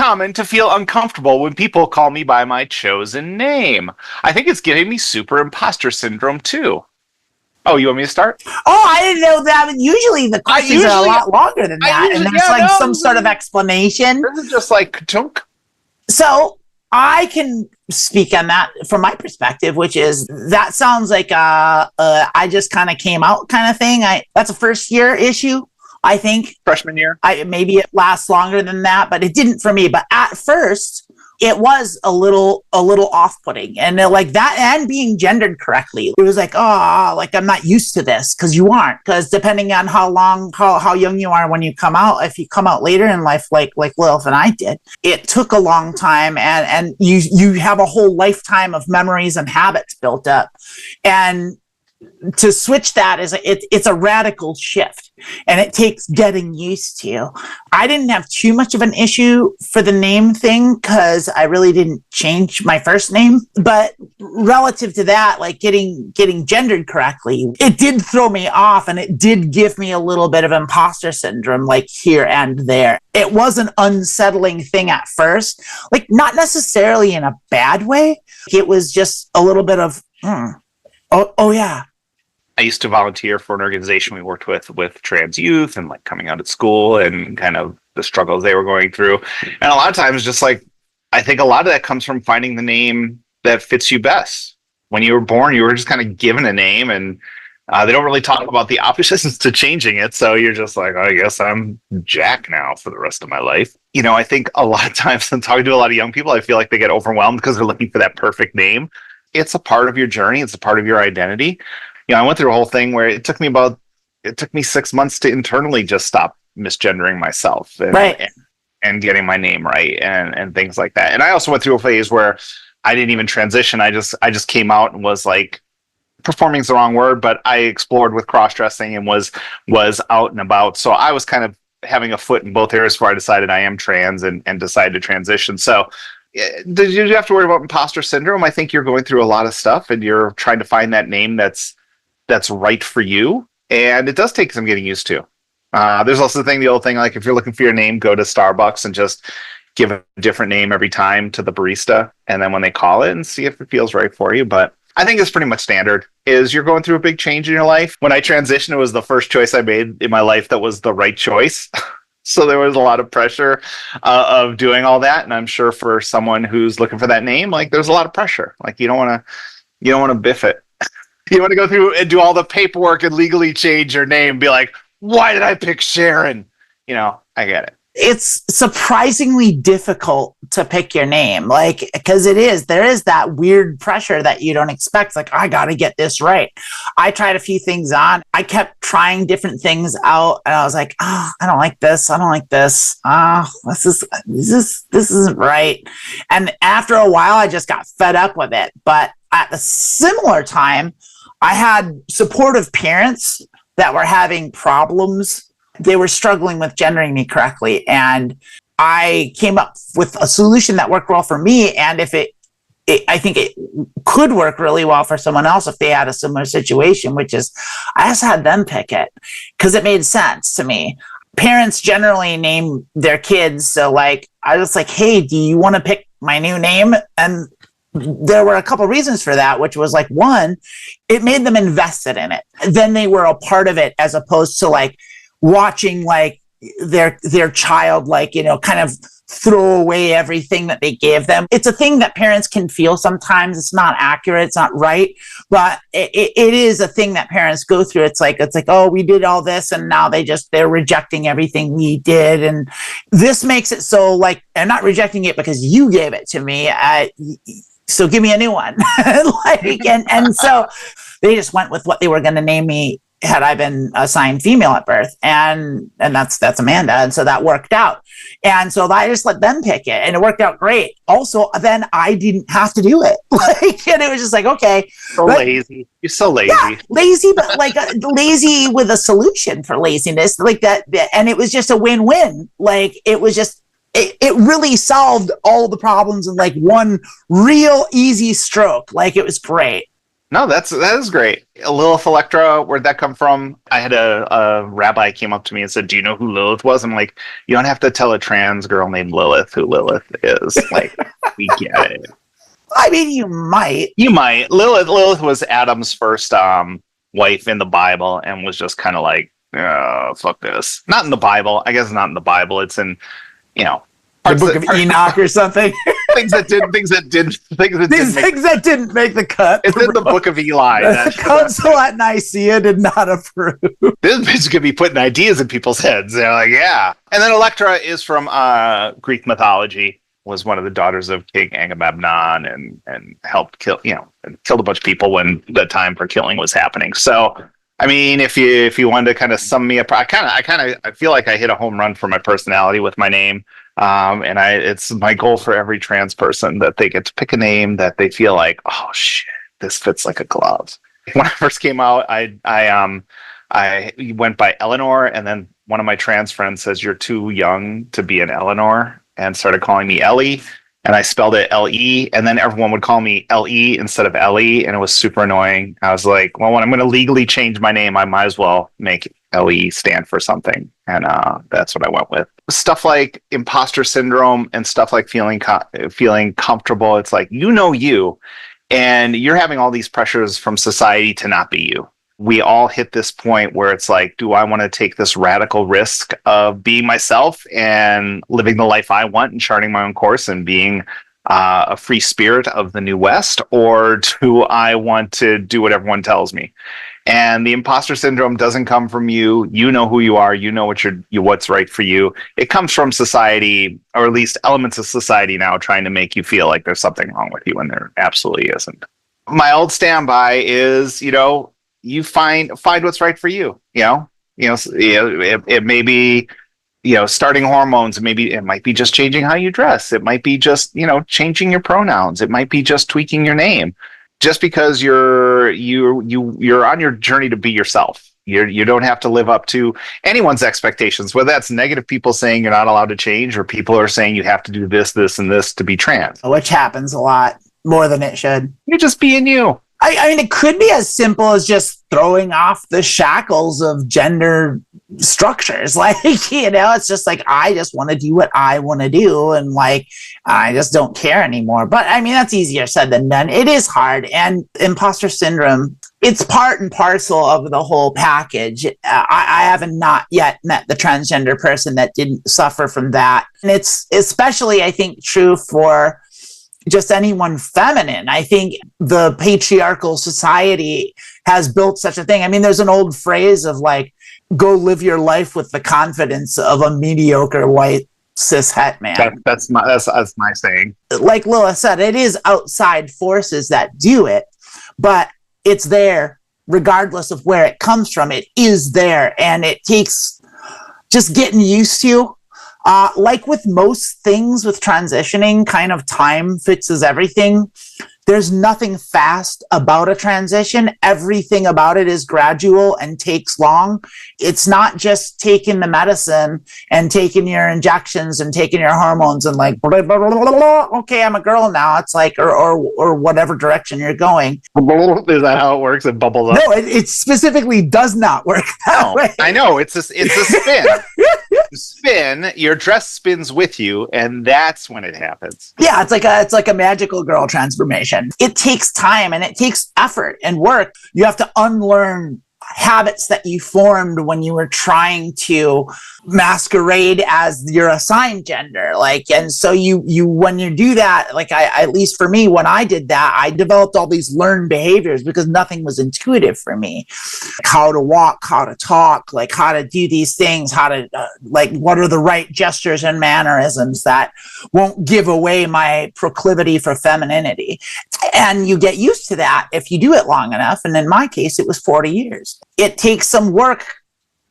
common to feel uncomfortable when people call me by my chosen name. I think it's giving me super imposter syndrome too. Oh, you want me to start? Oh, I didn't know that. Usually the questions are a lot longer than that. And there's some sort of explanation. This is just like chunk. So I can speak on that from my perspective, which is that sounds like I just kind of came out kind of thing. That's a first year issue, I think. Freshman year. Maybe it lasts longer than that, but it didn't for me. But at first, it was a little off-putting, and like that, and being gendered correctly, it was like, like I'm not used to this, because you aren't. Because depending on how young you are when you come out, if you come out later in life, like Lilith and I did, it took a long time, and you have a whole lifetime of memories and habits built up, and to switch that it's a radical shift, and it takes getting used to. I didn't have too much of an issue for the name thing because I really didn't change my first name, but relative to that, like getting gendered correctly, it did throw me off, and it did give me a little bit of imposter syndrome, like here and there. It was an unsettling thing at first, like not necessarily in a bad way. It was just a little bit of oh yeah. I used to volunteer for an organization we worked with trans youth and like coming out of school and kind of the struggles they were going through. And a lot of times, just like, I think a lot of that comes from finding the name that fits you best. When you were born, you were just kind of given a name, and they don't really talk about the oppositions to changing it. So you're just like, I guess I'm Jack now for the rest of my life. You know, I think a lot of times when talking to a lot of young people, I feel like they get overwhelmed because they're looking for that perfect name. It's a part of your journey. It's a part of your identity. You know, I went through a whole thing where it took me 6 months to internally just stop misgendering myself and getting my name right and things like that. And I also went through a phase where I didn't even transition. I just came out and was like, performing is the wrong word, but I explored with cross-dressing and was out and about. So I was kind of having a foot in both areas before I decided I am trans and decided to transition. So did you have to worry about imposter syndrome? I think you're going through a lot of stuff and you're trying to find that name that's right for you. And it does take some getting used to. There's also the old thing, like if you're looking for your name, go to Starbucks and just give a different name every time to the barista. And then when they call it and see if it feels right for you. But I think it's pretty much standard is you're going through a big change in your life. When I transitioned, it was the first choice I made in my life that was the right choice. So there was a lot of pressure of doing all that. And I'm sure for someone who's looking for that name, like there's a lot of pressure. Like you don't want to biff it. You want to go through and do all the paperwork and legally change your name. Be like, why did I pick Sharon? You know, I get it. It's surprisingly difficult to pick your name, like, because there is that weird pressure that you don't expect. Like, I got to get this right. I tried a few things on. I kept trying different things out, and I was like, I don't like this. I don't like this. This isn't right. And after a while, I just got fed up with it. But at a similar time, I had supportive parents that were having problems. They were struggling with gendering me correctly. And I came up with a solution that worked well for me. And if I think it could work really well for someone else if they had a similar situation, which is I just had them pick it because it made sense to me. Parents generally name their kids. So like, I was like, hey, do you want to pick my new name? And there were a couple reasons for that, which was like, one, it made them invested in it. Then they were a part of it as opposed to like watching like their child, like, you know, kind of throw away everything that they gave them. It's a thing that parents can feel sometimes. It's not accurate. It's not right. But it is a thing that parents go through. It's like, oh, we did all this and now they're rejecting everything we did. And this makes it so like, I'm not rejecting it because you gave it to me. So give me a new one. and so they just went with what they were going to name me had I been assigned female at birth. And that's Amanda. And so that worked out. And so I just let them pick it and it worked out great. Also, then I didn't have to do it. And it was just like, okay. Lazy. You're so lazy. Yeah, lazy, but like lazy with a solution for laziness like that. And it was just a win-win. Like it was just, it really solved all the problems in like one real easy stroke. Like it was great. No, that is great. Lilith Electra, where'd that come from? I had a rabbi came up to me and said, "Do you know who Lilith was?" I'm like, "You don't have to tell a trans girl named Lilith who Lilith is." Like, we get it. I mean, you might. You might. Lilith was Adam's first wife in the Bible, and was just kind of like, "Oh, fuck this." Not in the Bible. I guess not in the Bible. It's in, the Book of Enoch or something. things that didn't make the cut. It's in the Book of Eli. The council at Nicaea did not approve. This bitch could be putting ideas in people's heads. They're like, yeah. And then Electra is from Greek mythology. Was one of the daughters of King Agamemnon and helped kill, and killed a bunch of people when the time for killing was happening. So, I mean, if you wanted to kind of sum me up, I feel like I hit a home run for my personality with my name. And it's my goal for every trans person that they get to pick a name that they feel like, oh shit, this fits like a glove. When I first came out, I went by Eleanor, and then one of my trans friends says, "You're too young to be an Eleanor," and started calling me Ellie, and I spelled it L-E, and then everyone would call me L-E instead of Ellie, and it was super annoying. I was like, well, when I'm going to legally change my name, I might as well make L-E stand for something, and that's what I went with. Stuff like imposter syndrome and stuff like feeling comfortable. It's like, you, and you're having all these pressures from society to not be you. We all hit this point where it's like, do I want to take this radical risk of being myself and living the life I want and charting my own course and being a free spirit of the New West, or do I want to do what everyone tells me? And the imposter syndrome doesn't come from you. You know who you are. You know what's right for you. It comes from society, or at least elements of society now trying to make you feel like there's something wrong with you when there absolutely isn't. My old standby is, you find what's right for you. It may be, starting hormones. Maybe it might be just changing how you dress. It might be just, changing your pronouns. It might be just tweaking your name. Just because you're on your journey to be yourself. You don't have to live up to anyone's expectations, whether that's negative people saying you're not allowed to change, or people are saying you have to do this, this, and this to be trans. Which happens a lot more tthan it should. You're just being you. I mean, it could be as simple as just throwing off the shackles of gender structures. Like, it's just like, I just want to do what I want to do. And like, I just don't care anymore. But I mean, that's easier said than done. It is hard. And imposter syndrome, it's part and parcel of the whole package. I haven't not yet met the transgender person that didn't suffer from that. And it's especially, I think, true for just anyone feminine. I think the patriarchal society has built such a thing. I mean, there's an old phrase of like, go live your life with the confidence of a mediocre white cis het man. That's my saying. Like Lilith said, it is outside forces that do it, but it's there regardless of where it comes from. It is there, and it takes just getting used to. Like with most things with transitioning, kind of time fixes everything. There's nothing fast about a transition. Everything about it is gradual and takes long. It's not just taking the medicine and taking your injections and taking your hormones and like, blah, blah, blah, blah, blah. Okay, I'm a girl now. It's like, or whatever direction you're going. Is that how it works? It bubbles up? No, it specifically does not work that way. I know. It's a spin. Spin, your dress spins with you, and that's when it happens. Yeah, it's like a magical girl transformation. It takes time and it takes effort and work. You have to unlearn habits that you formed when you were trying to masquerade as your assigned gender. Like, and so you when you do that, like I, at least for me, when I did that, I developed all these learned behaviors because nothing was intuitive for me. How to walk, how to talk, like how to do these things, how to like what are the right gestures and mannerisms that won't give away my proclivity for femininity. And you get used to that if you do it long enough. And in my case, it was 40 years. It takes some work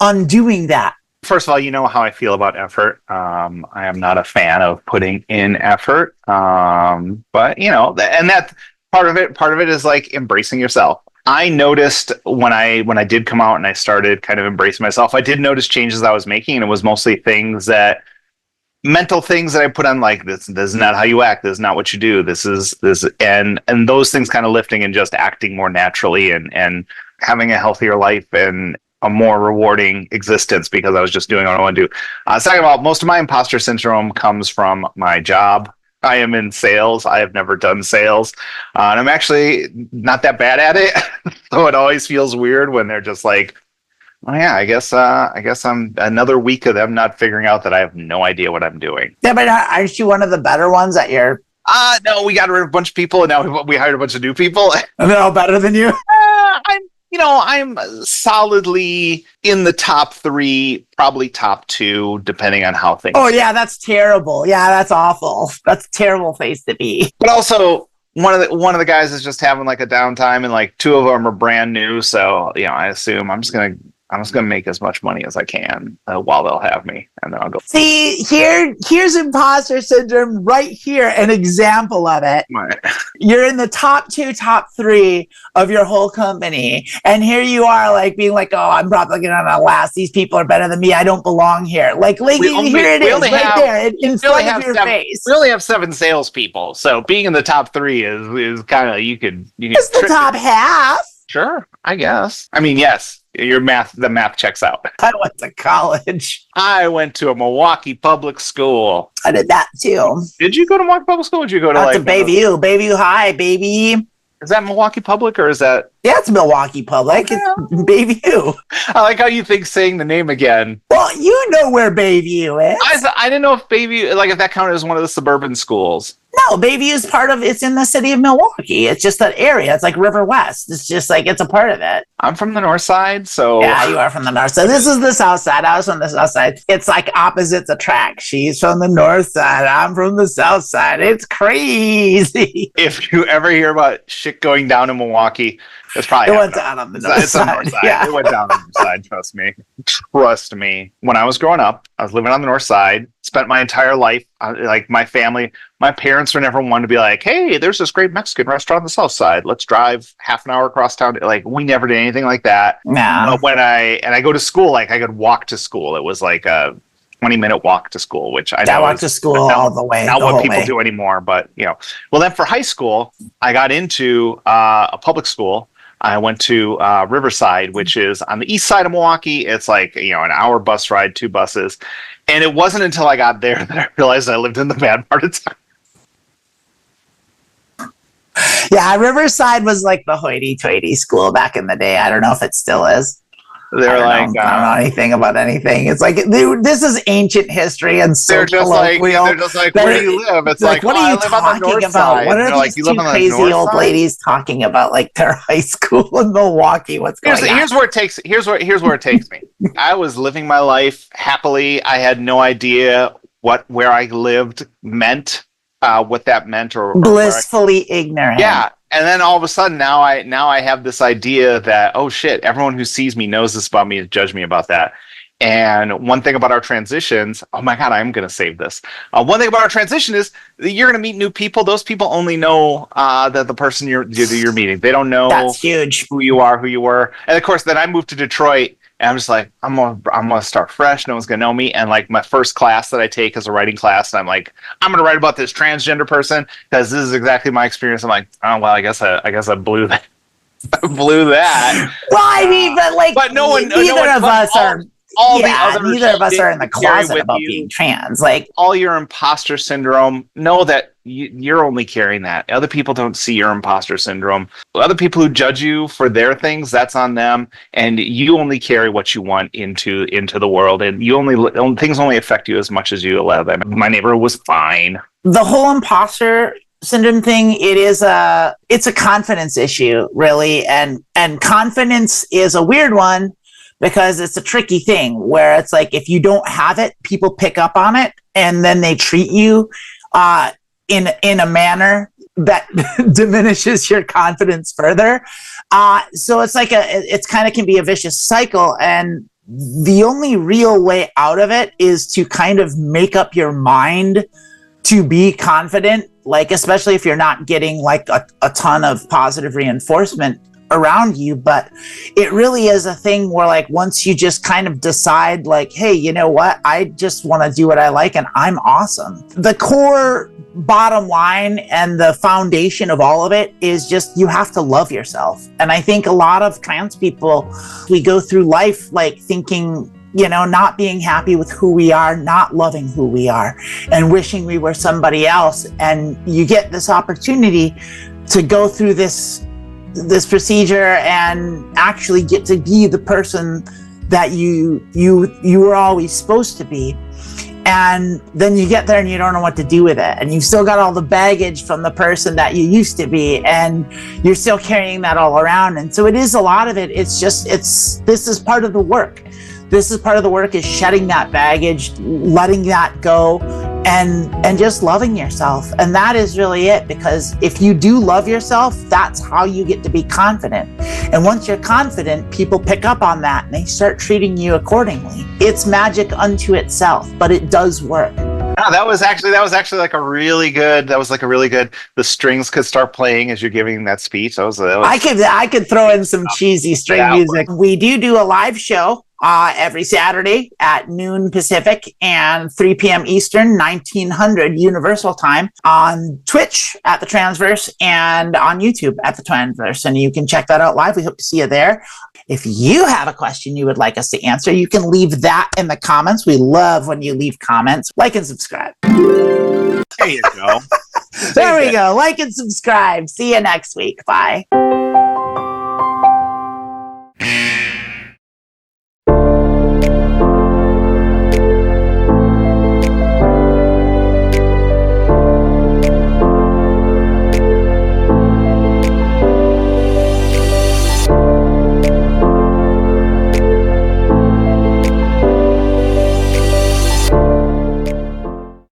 undoing that. First of all, you know how I feel about effort. I am not a fan of putting in effort. But and that part of it is like embracing yourself. I noticed when I did come out and I started kind of embracing myself, I did notice changes I was making, and it was mostly things that mental things that I put on, like this is not how you act, this is not what you do, this is this, and those things kind of lifting and just acting more naturally and having a healthier life and a more rewarding existence because I was just doing what I want to do. Second of all, most of my imposter syndrome comes from my job. I am in sales. I have never done sales, and I'm actually not that bad at it. So it always feels weird when they're just like, oh yeah, I guess I'm another week of them not figuring out that I have no idea what I'm doing. Yeah, but aren't you one of the better ones at your... No, we got rid of a bunch of people and now we hired a bunch of new people. And they're all better than you? I'm solidly in the top 3, probably top 2, depending on how things. Oh yeah, that's terrible. Yeah, that's awful. That's a terrible place to be. But also, one of the guys is just having like a downtime, and like 2 of them are brand new. So I assume I'm just gonna make as much money as I can while they'll have me, and then I'll go. See, here's imposter syndrome right here, an example of it. Right. You're in the top 2, top 3 of your whole company, and here you are, like being like, "Oh, I'm probably gonna last. These people are better than me. I don't belong here." Like, here it is, right there, in front of your face. We only have 7 salespeople, so being in the top 3 is kind of you can. It's the top half. Sure, I guess. I mean, yes. The math checks out. I went to college. I went to a Milwaukee public school. I did that too. Did you go to Milwaukee public school? Or did you go to Bayview High, baby? Is that Milwaukee public or is that? Yeah, it's Milwaukee public. Yeah. It's Bayview. I like how you think saying the name again. Well, you know where Bayview is. I didn't know if Bayview, like if that counted as one of the suburban schools. No, Bayview is it's in the city of Milwaukee. It's just that area. It's like River West. It's just like, it's a part of it. I'm from the north side, so. Yeah, you are from the north side. This is the south side. I was from the south side. It's like opposites attract. She's from the north side. I'm from the south side. It's crazy. If you ever hear about shit going down in Milwaukee, it's probably. It went down on the north side. Yeah. It went down on the side, trust me. Trust me. When I was growing up, I was living on the north side, spent my entire life, like my family, my parents were never one to be like, hey, there's this great Mexican restaurant on the south side. Let's drive half an hour across town. Like, we never did anything like that. No. When I go to school, like I could walk to school. It was like a 20-minute walk to school, which I walk to school all the way. Not what people do anymore, but Well, then for high school, I got into a public school. I went to Riverside, which is on the east side of Milwaukee. It's like, an hour bus ride, 2 buses. And it wasn't until I got there that I realized I lived in the bad part of town. Yeah, Riverside was like the hoity-toity school back in the day. I don't know if it still is. They're like, I don't know anything about anything. It's like, this is ancient history and so they're just colloquial. They're just like, where do you live? It's like, what are you talking about? What are these 2 crazy old ladies talking about? Like their high school in Milwaukee. What's going on? Here's where it takes me. I was living my life happily. I had no idea where I lived meant, what that meant, or blissfully ignorant. Yeah. And then all of a sudden, now I have this idea that, oh shit, everyone who sees me knows this about me and judge me about that. And one thing about our transitions, oh my God, I'm going to save this. One thing about our transition is you're going to meet new people. Those people only know that the person you're meeting. They don't know that's huge. Who you are, who you were. And of course, then I moved to Detroit. And I'm just like, I'm gonna start fresh. No one's gonna know me. And like my first class that I take is a writing class, and I'm like, I'm gonna write about this transgender person because this is exactly my experience. I'm like, oh well, I guess I blew that. I blew that. Well, I mean, but no one. Neither of us are. Neither of us are in the closet about you. Being trans. Like all your imposter syndrome, know that you're only carrying that. Other people don't see your imposter syndrome. Other people who judge you for their things, that's on them. And you only carry what you want into the world. And things only affect you as much as you allow them. My neighbor was fine. The whole imposter syndrome thing, it's a confidence issue, really. And confidence is a weird one, because it's a tricky thing where it's like, if you don't have it, people pick up on it and then they treat you in a manner that diminishes your confidence further. So it's like it's kind of can be a vicious cycle. And the only real way out of it is to kind of make up your mind to be confident, like, especially if you're not getting like a ton of positive reinforcement around you, but it really is a thing where like once you just kind of decide like, hey, you know what, I just want to do what I like and I'm awesome. The core bottom line and the foundation of all of it is just you have to love yourself. And I think a lot of trans people, we go through life like thinking, you know, not being happy with who we are, not loving who we are, and wishing we were somebody else. And you get this opportunity to go through this procedure and actually get to be the person that you were always supposed to be. And then you get there and you don't know what to do with it. And you've still got all the baggage from the person that you used to be, and you're still carrying that all around. And so it is a lot of it. This is part of the work. This is part of the work, is shedding that baggage, letting that go, and just loving yourself. And that is really it, because if you do love yourself, that's how you get to be confident. And once you're confident, people pick up on that and they start treating you accordingly. It's magic unto itself, but it does work. No, that was actually like a really good. The strings could start playing as you're giving that speech. I could throw in some cheesy string music. We do a live show every Saturday at noon Pacific and 3 p.m. Eastern, 1900 Universal Time, on Twitch at The Transverse and on YouTube at The Transverse. And you can check that out live. We hope to see you there. If you have a question you would like us to answer, you can leave that in the comments. We love when you leave comments. Like and subscribe. There you go. There we go. Like and subscribe. See you next week. Bye.